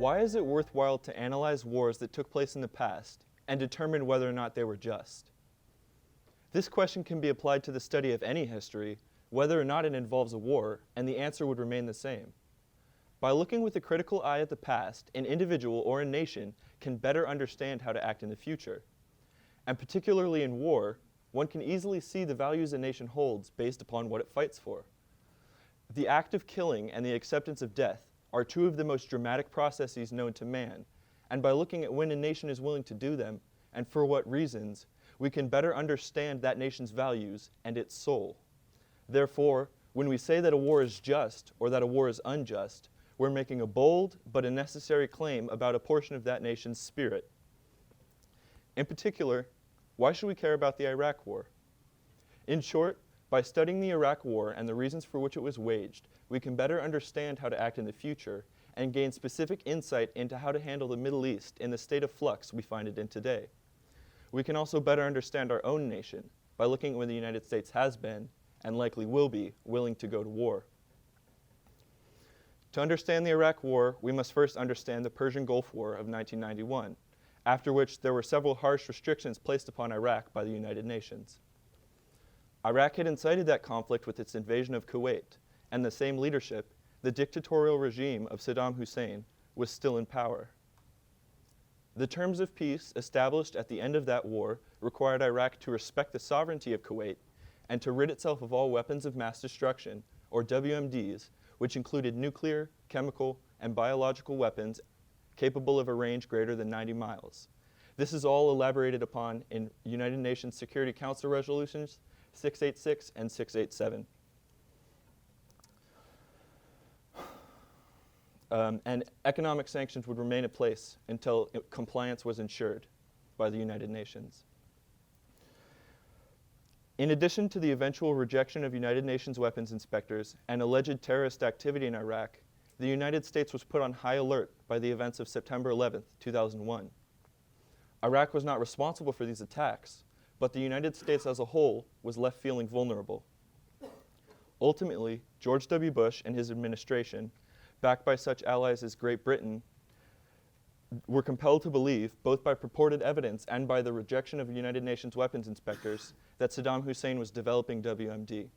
Why is it worthwhile to analyze wars that took place in the past and determine whether or not they were just? This question can be applied to the study of any history, whether or not it involves a war, and the answer would remain the same. By looking with a critical eye at the past, an individual or a nation can better understand how to act in the future. And particularly in war, one can easily see the values a nation holds based upon what it fights for. The act of killing and the acceptance of death are two of the most dramatic processes known to man, and by looking at when a nation is willing to do them, and for what reasons, we can better understand that nation's values and its soul. Therefore, when we say that a war is just or that a war is unjust, we're making a bold but a necessary claim about a portion of that nation's spirit. In particular, why should we care about the Iraq War? In short, by studying the Iraq War and the reasons for which it was waged, we can better understand how to act in the future and gain specific insight into how to handle the Middle East in the state of flux we find it in today. We can also better understand our own nation by looking at when the United States has been, and likely will be, willing to go to war. To understand the Iraq War, we must first understand the Persian Gulf War of 1991, after which there were several harsh restrictions placed upon Iraq by the United Nations. Iraq had incited that conflict with its invasion of Kuwait, and the same leadership, the dictatorial regime of Saddam Hussein, was still in power. The terms of peace established at the end of that war required Iraq to respect the sovereignty of Kuwait and to rid itself of all weapons of mass destruction, or WMDs, which included nuclear, chemical, and biological weapons capable of a range greater than 90 miles. This is all elaborated upon in United Nations Security Council resolutions 686 and 687. And economic sanctions would remain in place until compliance was ensured by the United Nations. In addition to the eventual rejection of United Nations weapons inspectors and alleged terrorist activity in Iraq, the United States was put on high alert by the events of September 11, 2001. Iraq was not responsible for these attacks, but the United States as a whole was left feeling vulnerable. Ultimately, George W. Bush and his administration, backed by such allies as Great Britain, were compelled to believe, both by purported evidence and by the rejection of United Nations weapons inspectors, that Saddam Hussein was developing WMD.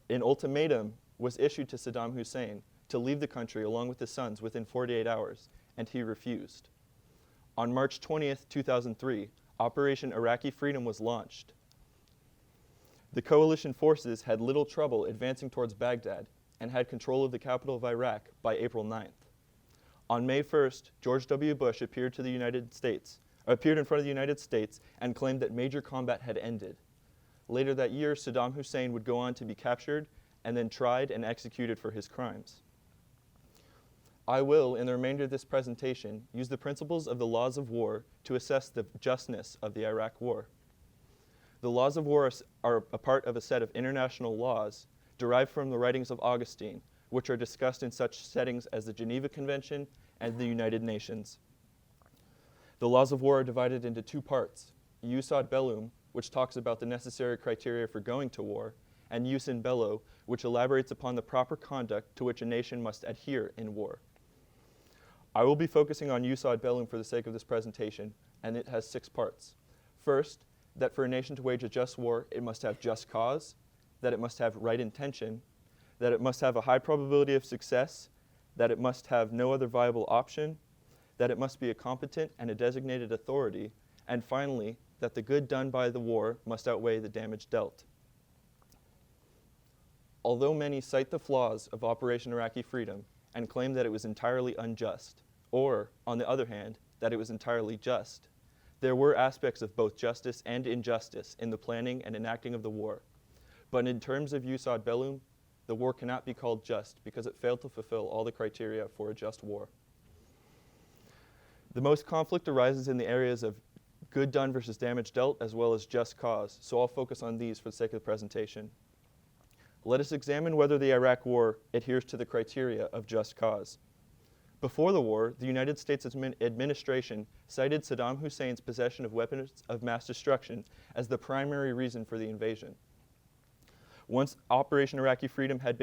An ultimatum was issued to Saddam Hussein to leave the country along with his sons within 48 hours, and he refused. On March 20th, 2003, Operation Iraqi Freedom was launched. The coalition forces had little trouble advancing towards Baghdad and had control of the capital of Iraq by April 9th. On May 1st, George W. Bush appeared in front of the United States and claimed that major combat had ended. Later that year, Saddam Hussein would go on to be captured and then tried and executed for his crimes. I will, in the remainder of this presentation, use the principles of the laws of war to assess the justness of the Iraq War. The laws of war are a part of a set of international laws derived from the writings of Augustine, which are discussed in such settings as the Geneva Convention and the United Nations. The laws of war are divided into two parts: Jus ad bellum, which talks about the necessary criteria for going to war, and Jus in bello, which elaborates upon the proper conduct to which a nation must adhere in war. I will be focusing on Jus ad bellum for the sake of this presentation, and it has 6 parts. First, that for a nation to wage a just war, it must have just cause, that it must have right intention, that it must have a high probability of success, that it must have no other viable option, that it must be a competent and a designated authority, and finally, that the good done by the war must outweigh the damage dealt. Although many cite the flaws of Operation Iraqi Freedom and claim that it was entirely unjust, or, on the other hand, that it was entirely just, there were aspects of both justice and injustice in the planning and enacting of the war. But in terms of Jus ad bellum, the war cannot be called just because it failed to fulfill all the criteria for a just war. The most conflict arises in the areas of good done versus damage dealt, as well as just cause, so I'll focus on these for the sake of the presentation. Let us examine whether the Iraq War adheres to the criteria of just cause. Before the war, the United States administration cited Saddam Hussein's possession of weapons of mass destruction as the primary reason for the invasion. Once Operation Iraqi Freedom had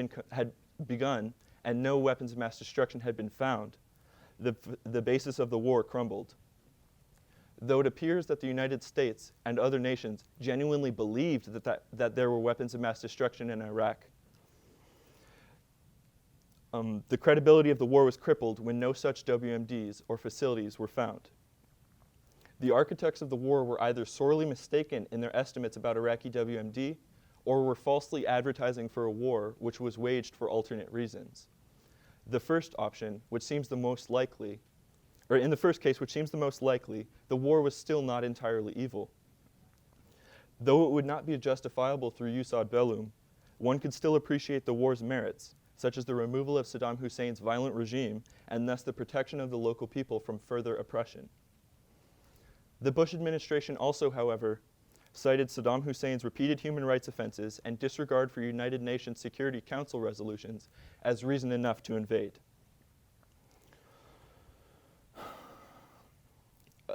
begun, and no weapons of mass destruction had been found, the basis of the war crumbled. Though it appears that the United States and other nations genuinely believed that there were weapons of mass destruction in Iraq, the credibility of the war was crippled when no such WMDs or facilities were found. The architects of the war were either sorely mistaken in their estimates about Iraqi WMD, or were falsely advertising for a war which was waged for alternate reasons. The first option, which seems the most likely, or in the first case, which seems the most likely, the war was still not entirely evil. Though it would not be justifiable through jus ad bellum, one could still appreciate the war's merits, such as the removal of Saddam Hussein's violent regime and thus the protection of the local people from further oppression. The Bush administration also, however, cited Saddam Hussein's repeated human rights offenses and disregard for United Nations Security Council resolutions as reason enough to invade.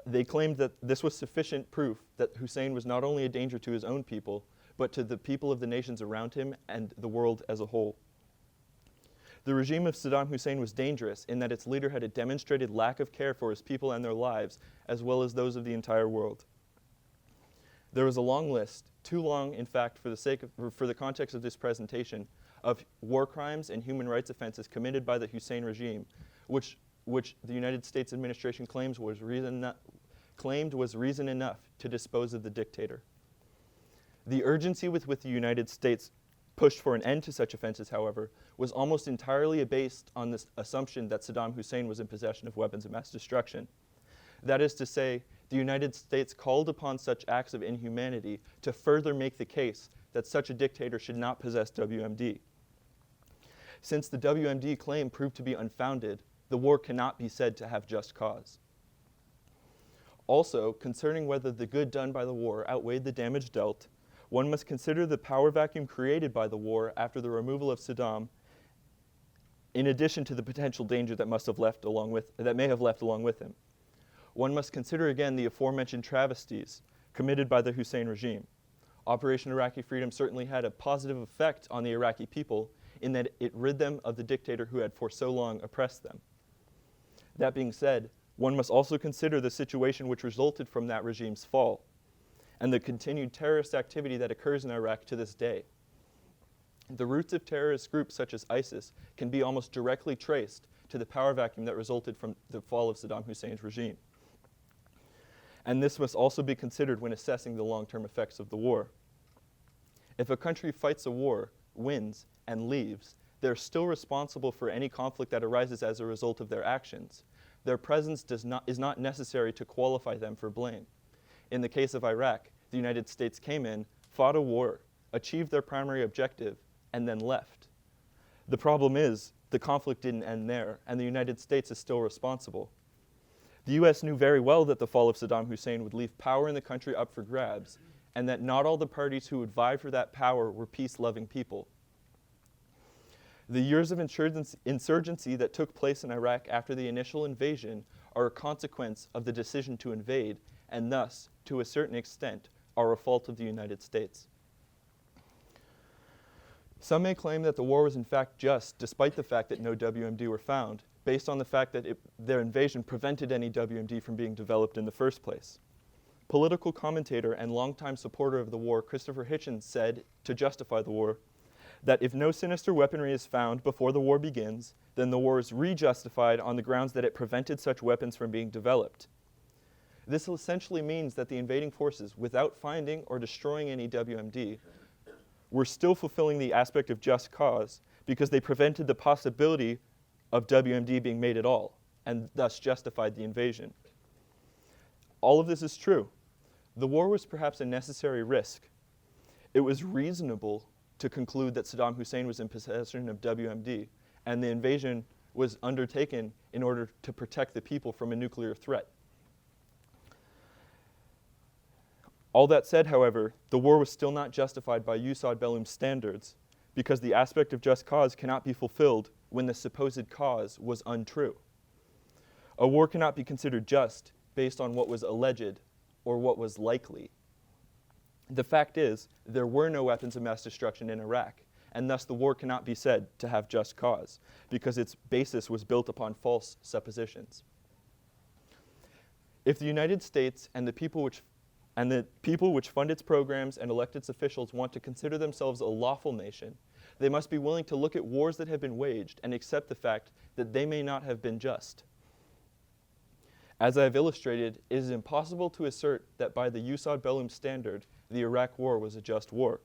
They claimed that this was sufficient proof that Hussein was not only a danger to his own people, but to the people of the nations around him and the world as a whole. The regime of Saddam Hussein was dangerous in that its leader had a demonstrated lack of care for his people and their lives, as well as those of the entire world. There was a long list, too long, in fact, for the context of this presentation, of war crimes and human rights offenses committed by the Hussein regime, which the United States administration claimed was reason enough to dispose of the dictator. The urgency with which the United States pushed for an end to such offenses, however, was almost entirely based on this assumption that Saddam Hussein was in possession of weapons of mass destruction. That is to say, the United States called upon such acts of inhumanity to further make the case that such a dictator should not possess WMD. Since the WMD claim proved to be unfounded, the war cannot be said to have just cause. Also, concerning whether the good done by the war outweighed the damage dealt, one must consider the power vacuum created by the war after the removal of Saddam, in addition to the potential danger that may have left along with him. One must consider again the aforementioned travesties committed by the Hussein regime. Operation Iraqi Freedom certainly had a positive effect on the Iraqi people in that it rid them of the dictator who had for so long oppressed them. That being said, one must also consider the situation which resulted from that regime's fall and the continued terrorist activity that occurs in Iraq to this day. The roots of terrorist groups such as ISIS can be almost directly traced to the power vacuum that resulted from the fall of Saddam Hussein's regime. And this must also be considered when assessing the long-term effects of the war. If a country fights a war, wins, and leaves, they're still responsible for any conflict that arises as a result of their actions. Their presence is not necessary to qualify them for blame. In the case of Iraq, the United States came in, fought a war, achieved their primary objective, and then left. The problem is, the conflict didn't end there, and the United States is still responsible. The US knew very well that the fall of Saddam Hussein would leave power in the country up for grabs, and that not all the parties who would vie for that power were peace-loving people. The years of insurgency that took place in Iraq after the initial invasion are a consequence of the decision to invade, and thus, to a certain extent, are a fault of the United States. Some may claim that the war was in fact just, despite the fact that no WMD were found, based on the fact that their invasion prevented any WMD from being developed in the first place. Political commentator and longtime supporter of the war, Christopher Hitchens, said, to justify the war, that if no sinister weaponry is found before the war begins, then the war is re-justified on the grounds that it prevented such weapons from being developed. This essentially means that the invading forces, without finding or destroying any WMD, were still fulfilling the aspect of just cause because they prevented the possibility of WMD being made at all, and thus justified the invasion. All of this is true. The war was perhaps a necessary risk. It was reasonable to conclude that Saddam Hussein was in possession of WMD, and the invasion was undertaken in order to protect the people from a nuclear threat. All that said, however, the war was still not justified by jus ad bellum standards because the aspect of just cause cannot be fulfilled when the supposed cause was untrue. A war cannot be considered just based on what was alleged or what was likely. The fact is, there were no weapons of mass destruction in Iraq, and thus the war cannot be said to have just cause, because its basis was built upon false suppositions. If the United States and the people which fund its programs and elect its officials want to consider themselves a lawful nation, they must be willing to look at wars that have been waged and accept the fact that they may not have been just. As I have illustrated, it is impossible to assert that by the jus ad bellum standard, the Iraq War was a just war.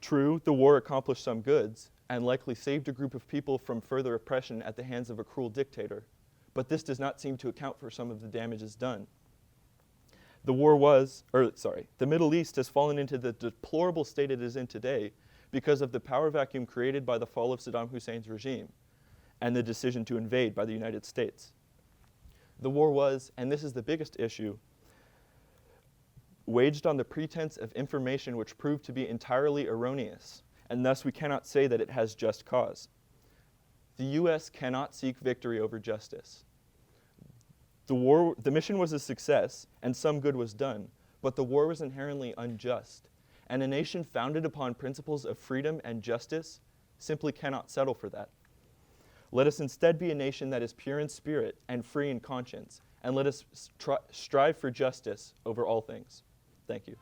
True, the war accomplished some goods, and likely saved a group of people from further oppression at the hands of a cruel dictator, but this does not seem to account for some of the damages done. The Middle East has fallen into the deplorable state it is in today because of the power vacuum created by the fall of Saddam Hussein's regime and the decision to invade by the United States. The war was, and this is the biggest issue, waged on the pretense of information which proved to be entirely erroneous, and thus we cannot say that it has just cause. The US cannot seek victory over justice. The mission was a success, and some good was done, but the war was inherently unjust, and a nation founded upon principles of freedom and justice simply cannot settle for that. Let us instead be a nation that is pure in spirit and free in conscience, and let us strive for justice over all things. Thank you.